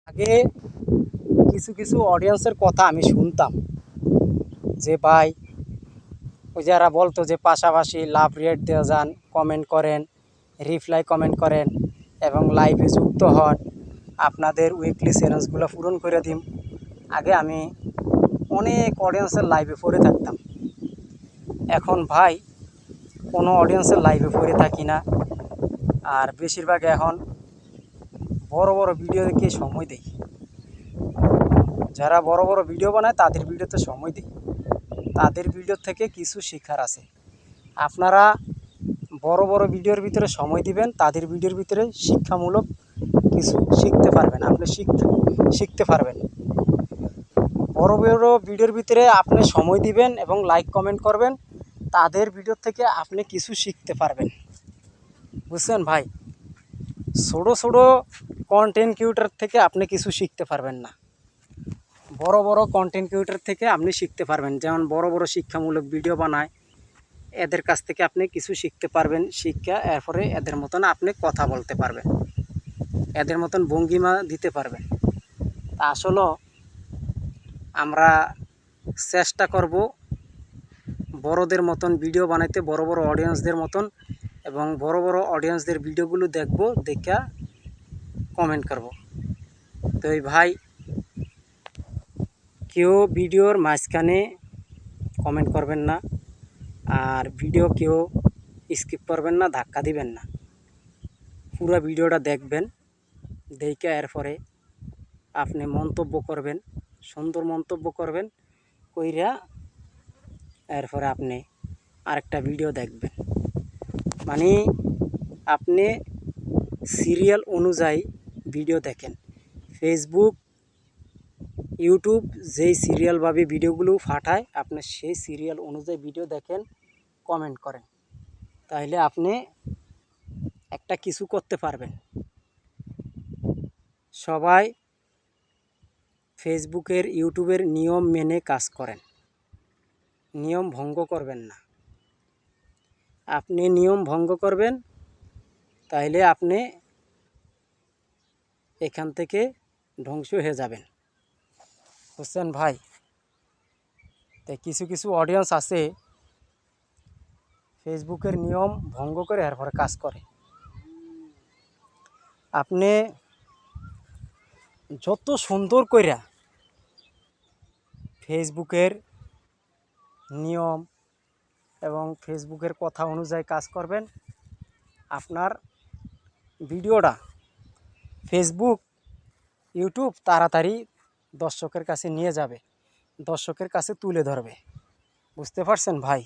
আগে কিছু কিছু অডিয়েন্সের কথা আমি শুনতাম যে ভাই ওই যারা বলতো যে পাশাপাশি লাভ রেট দেওয়া যান, কমেন্ট করেন, রিপ্লাই কমেন্ট করেন এবং লাইভে যুক্ত হন, আপনাদের উইকলি চ্যালেঞ্জগুলো পূরণ করে দিন। আগে আমি অনেক অডিয়েন্সের লাইভে পড়ে থাকতাম। এখন ভাই কোনো অডিয়েন্সের লাইভে পড়ে থাকি না। আর বেশিরভাগ এখন বড় বড় ভিডিও দেখে সময় দেই। যারা বড় বড় ভিডিও বানায় তাদের ভিডিওতে সময় দিই। তাদের ভিডিও থেকে কিছু শেখার আছে। আপনারা বড় বড় ভিডিওর ভিতরে সময় দিবেন, তাদের ভিডিওর ভিতরে শিক্ষামূলক কিছু শিখতে পারবেন। আপনি শিখতে পারবেন। বড় বড় ভিডিওর ভিতরে আপনি সময় দিবেন এবং লাইক কমেন্ট করবেন, তাদের ভিডিও থেকে আপনি কিছু শিখতে পারবেন। বুঝছেন ভাই? ছোটো ছোটো কন্টেন্ট ক্রিয়েটর থেকে আপনি কিছু শিখতে পারবেন না। বড় বড় কন্টেন্ট ক্রিয়েটর থেকে আপনি শিখতে পারবেন। যেমন বড় বড় শিক্ষামূলক ভিডিও বানায়, এদের কাছ থেকে আপনি কিছু শিখতে পারবেন। শিক্ষা এরপরে এদের মতন আপনি কথা বলতে পারবেন, এদের মতন ভঙ্গিমা দিতে পারবেন। তা আসলে আমরা চেষ্টা করব বড়দের মতন ভিডিও বানাইতে, বড় বড় অডিয়েন্সদের মতন, এবং বড় বড় অডিয়েন্সদের ভিডিওগুলো দেখব, দেখা কমেন্ট করব। তো এই ভাই কেউ ভিডিওর মাঝখানে কমেন্ট করবেন না, আর ভিডিও কেউ স্কিপ করবেন না, ধাক্কা দিবেন না। পুরো ভিডিওটা দেখবেন, দেখে এরপরে আপনি মন্তব্য করবেন, সুন্দর মন্তব্য করবেন, কইরা এরপরে আপনি আরেকটা ভিডিও দেখবেন। মানে আপনি সিরিয়াল অনুযায়ী ভিডিও দেখেন। ফেসবুক, ইউটিউব যেই সিরিয়ালভাবে ভিডিওগুলো পাঠায়, আপনি সেই সিরিয়াল অনুযায়ী ভিডিও দেখেন, কমেন্ট করেন, তাহলে আপনি একটা কিছু করতে পারবেন। সবাই ফেসবুকের, ইউটিউবের নিয়ম মেনে কাজ করেন, নিয়ম ভঙ্গ করবেন না। আপনি নিয়ম ভঙ্গ করবেন, তাহলে আপনি এখান থেকে ধ্বংস হয়ে যাবেন। বুঝছেন ভাই? তাই কিছু কিছু অডিয়েন্স আছে ফেসবুকের নিয়ম ভঙ্গ করে এরপরে কাজ করে। আপনি যত সুন্দর কইরা ফেসবুকের নিয়ম এবং ফেসবুকের কথা অনুযায়ী কাজ করবেন, আপনার ভিডিওটা ফেসবুক, ইউটিউব তাড়াতাড়ি দর্শকের কাছে নিয়ে যাবে, দর্শকের কাছে তুলে ধরবে। বুঝতে পারছেন ভাই?